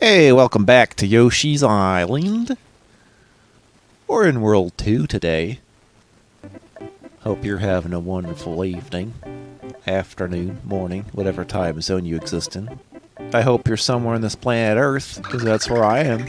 Hey, welcome back to Yoshi's Island. We're in World 2 today. Hope you're having a wonderful evening, afternoon, morning, whatever time zone you exist in. I hope you're somewhere on this planet Earth, because that's where I am.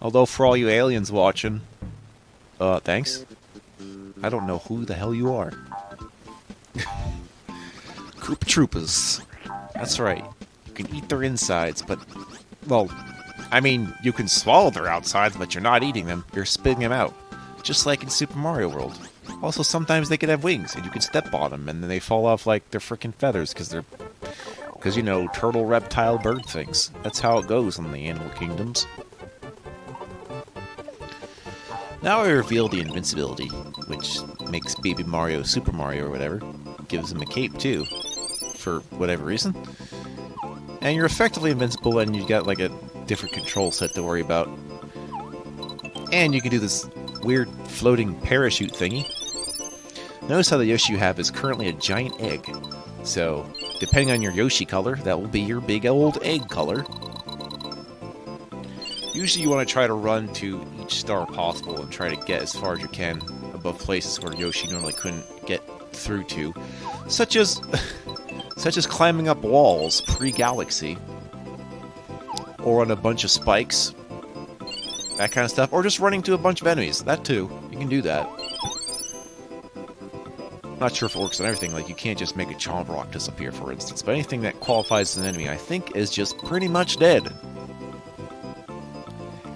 Although for all you aliens watching, thanks. I don't know who the hell you are. Koopa Troopas. That's right. You can eat their insides, but, well, I mean, you can swallow their outsides, but you're not eating them. You're spitting them out. Just like in Super Mario World. Also, sometimes they could have wings, and you can step on them, and then they fall off like they're freaking feathers, because, you know, turtle, reptile, bird things. That's how it goes in the animal kingdoms. Now I reveal the invincibility, which makes Baby Mario Super Mario or whatever. Gives him a cape, too, for whatever reason. And you're effectively invincible, and you've got like a different control set to worry about. And you can do this weird floating parachute thingy. Notice how the Yoshi you have is currently a giant egg. So, depending on your Yoshi color, that will be your big old egg color. Usually you want to try to run to each star possible and try to get as far as you can above places where Yoshi normally couldn't get through to. Such as climbing up walls pre-galaxy. Or on a bunch of spikes. That kind of stuff. Or just running to a bunch of enemies. That too. You can do that. Not sure if it works on everything. Like, you can't just make a Chomp Rock disappear, for instance. But anything that qualifies as an enemy, I think, is just pretty much dead.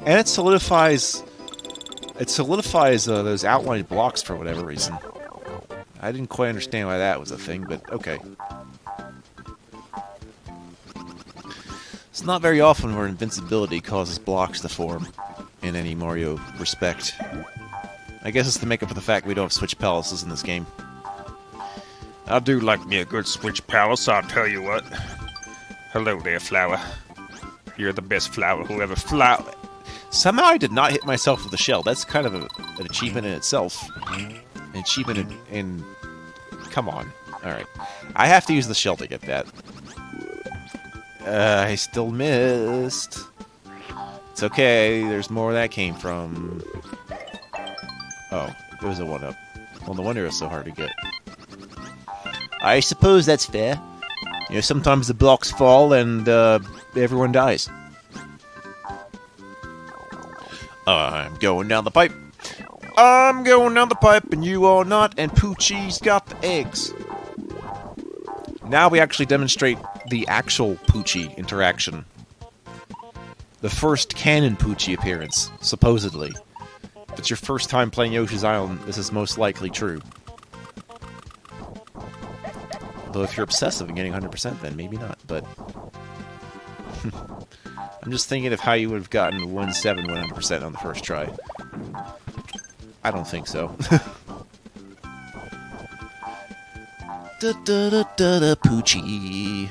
And it solidifies those outlined blocks for whatever reason. I didn't quite understand why that was a thing, but okay. It's not very often where invincibility causes blocks to form in any Mario respect. I guess it's to make up for the fact we don't have Switch Palaces in this game. I do like me a good Switch Palace, I'll tell you what. Hello there, flower. You're the best flower who ever flower. Somehow I did not hit myself with the shell. That's kind of an achievement in itself. An achievement in... Come on. Alright. I have to use the shell to get that. I still missed. It's okay. There's more where that came from. Oh, it was a 1-up. Well, no wonder it was so hard to get. I suppose that's fair. You know, sometimes the blocks fall and everyone dies. I'm going down the pipe. I'm going down the pipe and you are not, and Poochie's got the eggs. Now we actually demonstrate the actual Poochie interaction. The first canon Poochie appearance, supposedly. If it's your first time playing Yoshi's Island, this is most likely true. Though if you're obsessive and getting 100%, then maybe not, but... I'm just thinking of how you would have gotten 1-7 100% on the first try. I don't think so. Da-da-da-da-da, Poochie.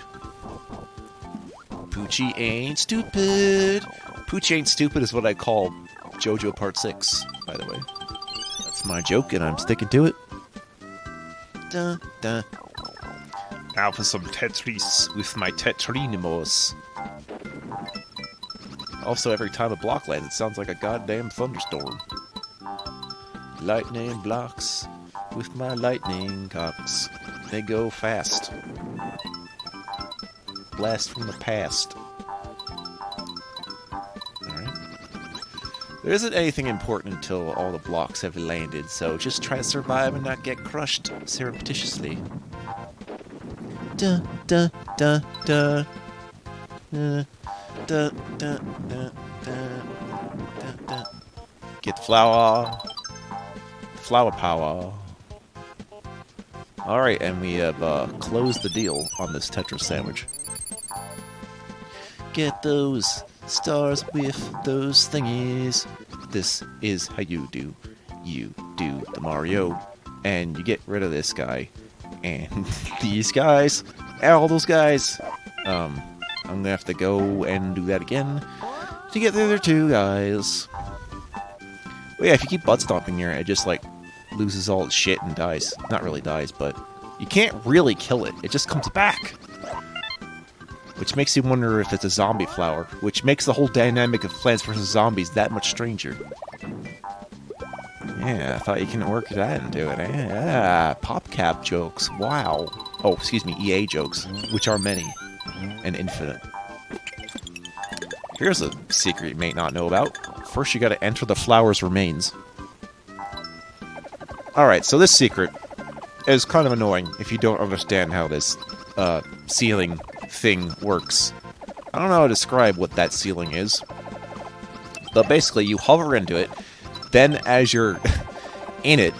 Poochie ain't stupid. Poochie ain't stupid is what I call JoJo Part 6, by the way. That's my joke, and I'm sticking to it. Da-da. Now for some Tetris with my Tetrinimos. Also, every time a block lands, it sounds like a goddamn thunderstorm. Lightning blocks with my lightning cocks. They go fast. Blast from the past. Alright. There isn't anything important until all the blocks have landed, so just try to survive and not get crushed surreptitiously. Da da da da. Da da da da da da. Get flower. Flower power. Alright, and we have closed the deal on this Tetris sandwich. Get those stars with those thingies. This is how you do. You do the Mario. And you get rid of this guy. And these guys. And all those guys. I'm gonna have to go and do that again to get the other two guys. But yeah, if you keep butt stomping here, it just like loses all its shit and dies. Not really dies, but you can't really kill it. It just comes back. which makes you wonder if it's a zombie flower, which makes the whole dynamic of Plants vs. Zombies that much stranger. Yeah, I thought you couldn't work that into it. Yeah, PopCap jokes. Wow. Oh, excuse me, EA jokes, which are many and infinite. Here's a secret you may not know about. First, you gotta enter the flower's remains. Alright, so this secret is kind of annoying if you don't understand how this ceiling thing works. I don't know how to describe what that ceiling is. But basically, you hover into it, then as you're in it,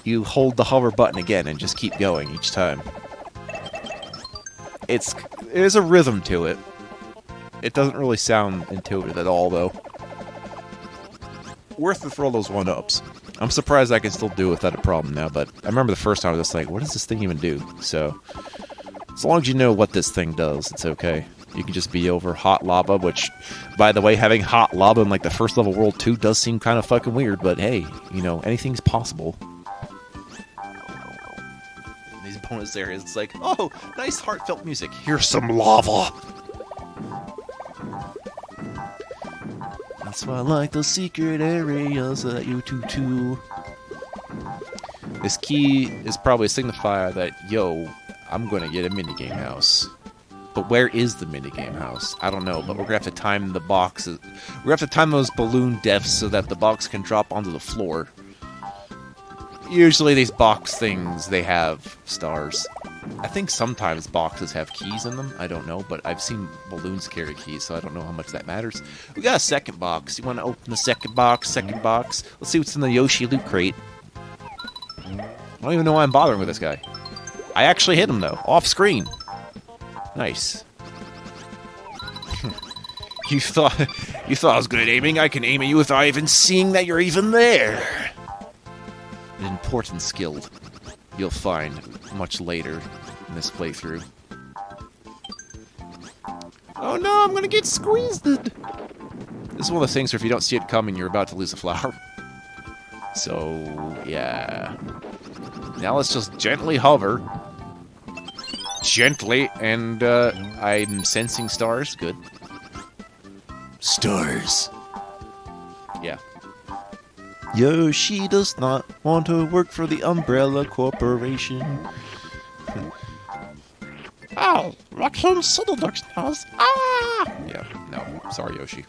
you hold the hover button again and just keep going each time. There's a rhythm to it. It doesn't really sound intuitive at all, though. Worth it for all those one-ups. I'm surprised I can still do it without a problem now, but I remember the first time I was just like, what does this thing even do? So, as long as you know what this thing does, it's okay. You can just be over hot lava, which, by the way, having hot lava in like the first level world 2 does seem kind of fucking weird, but hey, you know, anything's possible. These bonus areas, it's like, oh, nice heartfelt music. Here's some lava. That's why I like those secret areas that you too. This key is probably a signifier that, yo, I'm gonna get a minigame house. But where is the minigame house? I don't know, but we're gonna have to time the boxes. We're gonna have to time those balloon deaths so that the box can drop onto the floor. Usually these box things, they have stars. I think sometimes boxes have keys in them. I don't know, but I've seen balloons carry keys, so I don't know how much that matters. We got a second box. You want to open the second box? Second box. Let's see what's in the Yoshi loot crate. I don't even know why I'm bothering with this guy. I actually hit him, though. Off screen. Nice. You thought I was good at aiming? I can aim at you without even seeing that you're even there. An important skill you'll find much later in this playthrough. Oh no, I'm gonna get squeezed! This is one of the things where if you don't see it coming, you're about to lose a flower. So, yeah. Now let's just gently hover. Gently, and I'm sensing stars. Good. Stars. Yeah. Yoshi does not want to work for the Umbrella Corporation. Oh, Raccoon Ciddledux knows. Ah! Yeah, no. Sorry, Yoshi.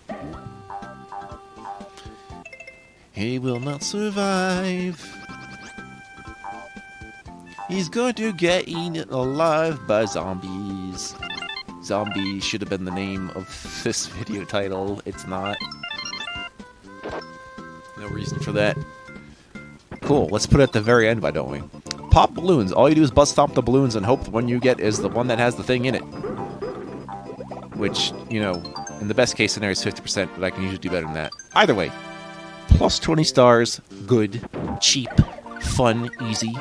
He will not survive. He's going to get eaten alive by zombies. Zombie should have been the name of this video title. It's not. No reason for that. Cool, let's put it at the very end, why don't we? Pop balloons. All you do is bust stomp the balloons and hope the one you get is the one that has the thing in it. Which, you know, in the best case scenario is 50%, but I can usually do better than that. Either way, plus 20 stars, good, cheap, fun, easy.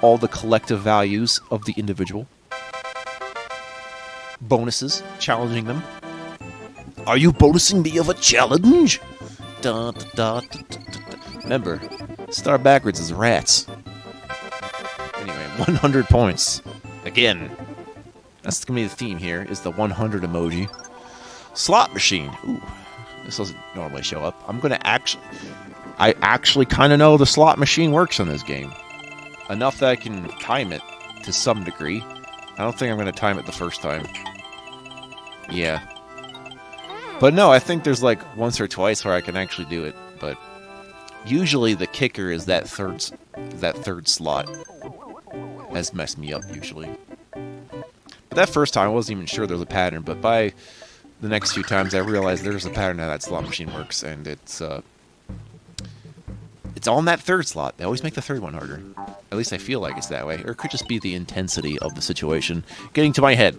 All the collective values of the individual. Bonuses, challenging them. Are you bonusing me of a challenge? Da, da, da, da, da. Remember, star backwards is rats. Anyway, 100 points. Again. That's gonna be the theme here, is the 100 emoji. Slot machine. Ooh, this doesn't normally show up. I actually kind of know the slot machine works in this game. Enough that I can time it to some degree. I don't think I'm going to time it the first time. Yeah. But no, I think there's like once or twice where I can actually do it. But usually the kicker is that third slot has messed me up usually. But that first time I wasn't even sure there was a pattern. But by the next few times I realized there's a pattern how that slot machine works. And it's all in that third slot. They always make the third one harder. At least I feel like it's that way. Or it could just be the intensity of the situation getting to my head.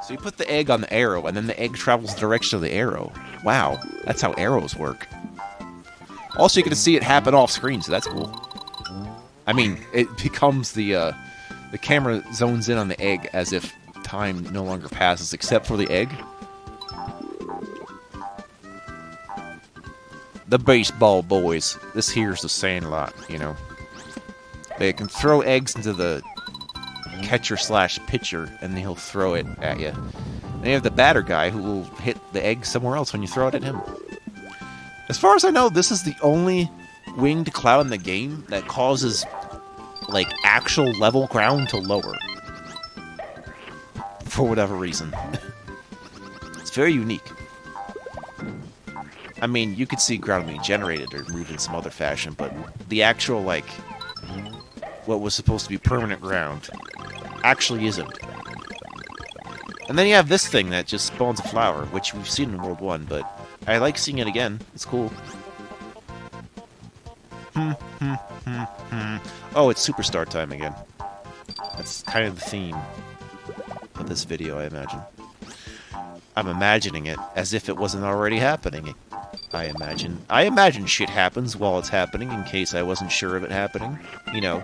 So you put the egg on the arrow, and then the egg travels the direction of the arrow. Wow, that's how arrows work. Also, you get to see it happen off screen, so that's cool. I mean, it becomes the camera zones in on the egg as if time no longer passes, except for the egg. The baseball boys. This here's the Sandlot, you know. They can throw eggs into the catcher slash pitcher, and he'll throw it at you. And you have the batter guy who will hit the egg somewhere else when you throw it at him. As far as I know, this is the only winged cloud in the game that causes, like, actual level ground to lower. For whatever reason. It's very unique. I mean, you could see ground being generated or moved in some other fashion, but the actual, like, what was supposed to be permanent ground actually isn't. And then you have this thing that just spawns a flower, which we've seen in World 1, but I like seeing it again. It's cool. Oh, it's Superstar time again. That's kind of the theme of this video, I imagine. I'm imagining it as if it wasn't already happening. I imagine shit happens while it's happening in case I wasn't sure of it happening. You know,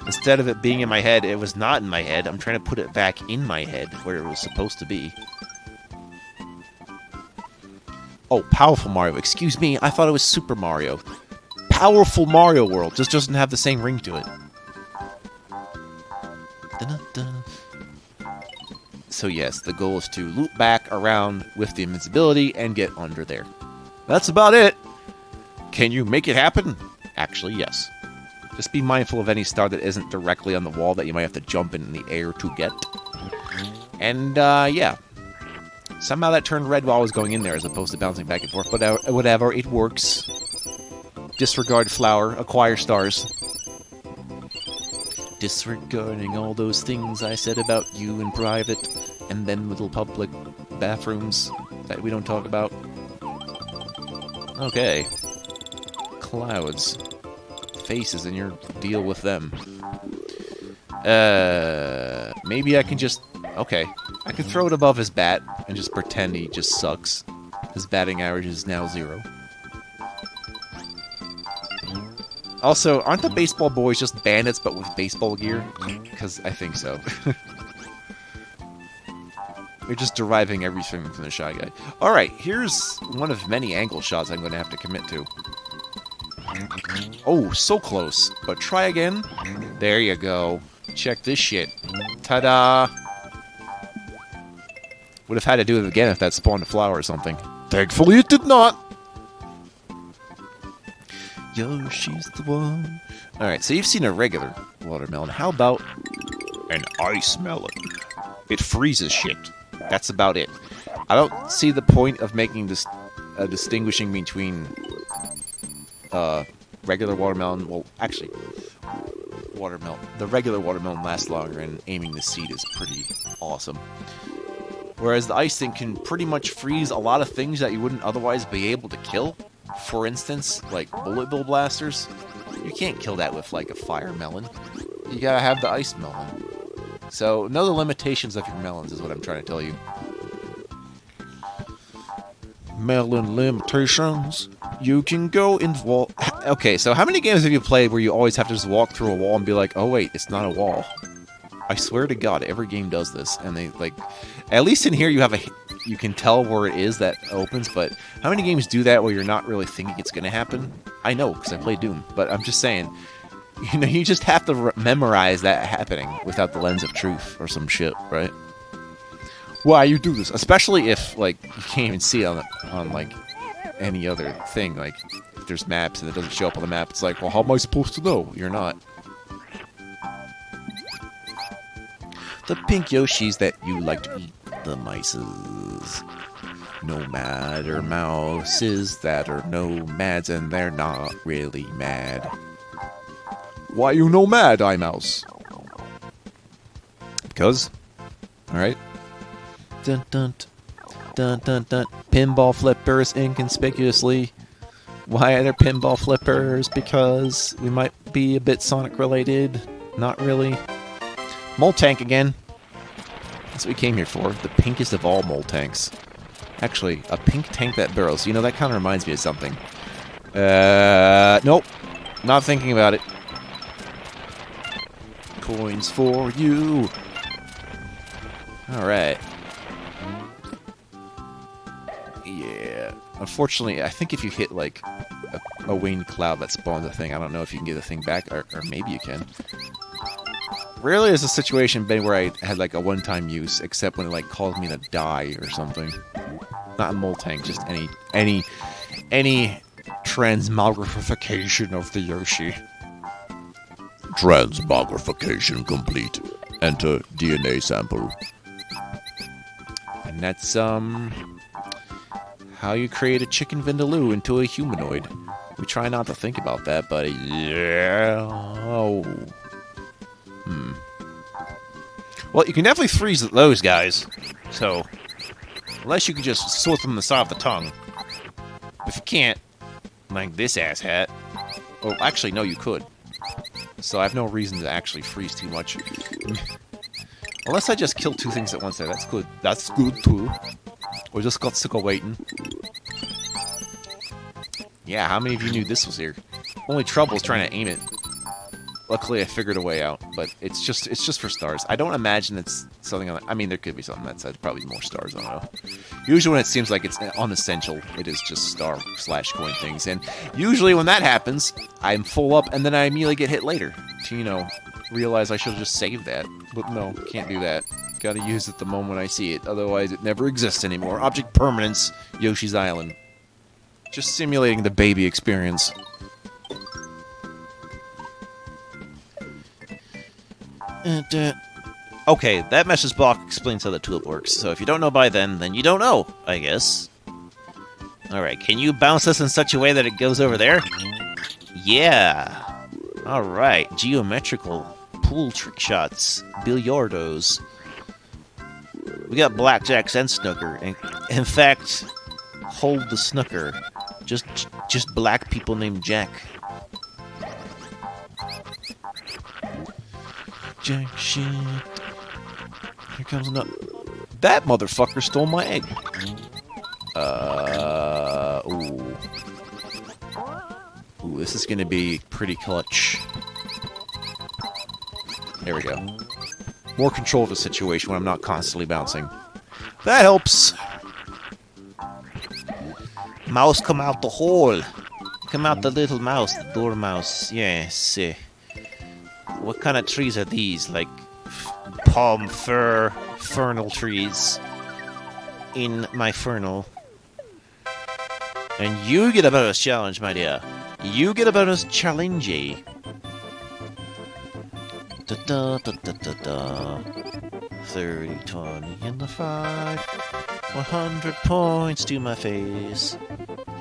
instead of it being in my head, it was not in my head. I'm trying to put it back in my head where it was supposed to be. Oh, Powerful Mario. Excuse me, I thought it was Super Mario. Powerful Mario World just doesn't have the same ring to it. Dun-dun-dun. So yes, the goal is to loop back around with the invincibility and get under there. That's about it. Can you make it happen? Actually, yes. Just be mindful of any star that isn't directly on the wall that you might have to jump in the air to get. And, yeah. Somehow that turned red while I was going in there as opposed to bouncing back and forth, but whatever, it works. Disregard flower, acquire stars. Disregarding all those things I said about you in private, and then little public bathrooms that we don't talk about. Okay. Clouds. Faces, and your deal with them. Maybe I can just... Okay. I can throw it above his bat and just pretend he just sucks. His batting average is now 0. Also, aren't the baseball boys just bandits but with baseball gear? Because I think so. They're just deriving everything from the Shy Guy. Alright, here's one of many angle shots I'm going to have to commit to. Oh, so close. But try again. There you go. Check this shit. Ta-da! Would have had to do it again if that spawned a flower or something. Thankfully it did not! Yoshi's the one. Alright, so you've seen a regular watermelon. How about an ice melon? It freezes shit. That's about it. I don't see the point of making this distinguishing between regular watermelon. Well, actually, watermelon. The regular watermelon lasts longer, and aiming the seed is pretty awesome. Whereas the ice thing can pretty much freeze a lot of things that you wouldn't otherwise be able to kill. For instance, like bullet bill blasters. You can't kill that with, like, a fire melon. You gotta have the ice melon. So, know the limitations of your melons is what I'm trying to tell you. Melon limitations. You can go in wall... Okay, so how many games have you played where you always have to just walk through a wall and be like, oh wait, it's not a wall? I swear to God, every game does this, and they, like... At least in here you have a... You can tell where it is that opens, but how many games do that where you're not really thinking it's gonna happen? I know, because I play Doom, but I'm just saying... You know, you just have to memorize that happening without the lens of truth or some shit, right? Why you do this? Especially if, like, you can't even see it on like, any other thing. Like, if there's maps and it doesn't show up on the map, it's like, well, how am I supposed to know? You're not. The pink Yoshis that you like to eat. The mices. Nomad or mouses that are nomads and they're not really mad. Why you no mad, iMouse? Because. Alright. Dun dun dun dun dun. Pinball flippers inconspicuously. Why are there pinball flippers? Because we might be a bit Sonic related. Not really. Mole tank again. That's what we came here for. The pinkest of all mole tanks. Actually, a pink tank that burrows. You know, that kind of reminds me of something. Nope. Not thinking about it. Coins for you. Alright. Yeah. Unfortunately, I think if you hit, like, a winged cloud that spawns a thing, I don't know if you can get the thing back, or maybe you can. Rarely has a situation been where I had like a one-time use, except when it like caused me to die or something. Not in Moltank, just any transmogrification of the Yoshi. Transmogrification complete. Enter DNA sample. And that's how you create a chicken vindaloo into a humanoid. We try not to think about that, but yeah. Oh. Well, you can definitely freeze those guys. So, unless you can just sort them on the side of the tongue. If you can't, like this asshat. Oh, actually, no, you could. So I have no reason to actually freeze too much. Unless I just kill two things at once there. That's good. That's good, too. Or just got sick of waiting. Yeah, how many of you knew this was here? Only trouble is trying to aim it. Luckily, I figured a way out, but it's just for stars. I don't imagine it's something on. I mean, there could be something that says probably more stars. I don't know. Usually, when it seems like it's unessential, it is just star/coin things. And usually, when that happens, I'm full up, and then I immediately get hit later to realize I should have just saved that. But no, can't do that. Gotta use it the moment I see it. Otherwise, it never exists anymore. Object permanence. Yoshi's Island. Just simulating the baby experience. Okay, that message block explains how the tulip works, so if you don't know by then you don't know, I guess. Alright, can you bounce this in such a way that it goes over there? Yeah! Alright, geometrical pool trick shots, billiardos. We got blackjacks and snooker, and in fact, hold the snooker. Just black people named Jack. Jack shit. Here comes another. That motherfucker stole my egg. Ooh. Ooh, this is gonna be pretty clutch. There we go. More control of the situation when I'm not constantly bouncing. That helps. Mouse, come out the hole. Come out the little mouse, the dormouse. Yes. What kind of trees are these? Like palm fir, fernal trees in my fernal. And you get a bonus challenge, my dear. You get a bonus challenge. Da da da da da da. 30, 20 in the fight. 100 points to my face.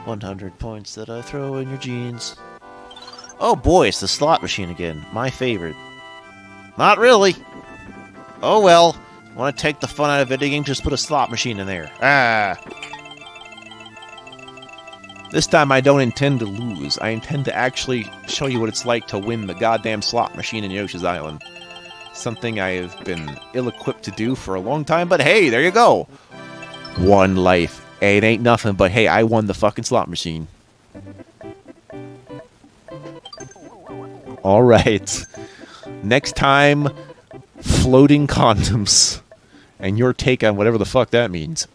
100 points that I throw in your jeans. Oh boy, it's the slot machine again. My favorite. Not really. Oh well. Want to take the fun out of video game? Just put a slot machine in there. Ah. This time I don't intend to lose. I intend to actually show you what it's like to win the goddamn slot machine in Yoshi's Island. Something I have been ill-equipped to do for a long time, but hey, there you go. One life. It ain't nothing, but hey, I won the fucking slot machine. Alright. Next time, floating condoms. And your take on whatever the fuck that means.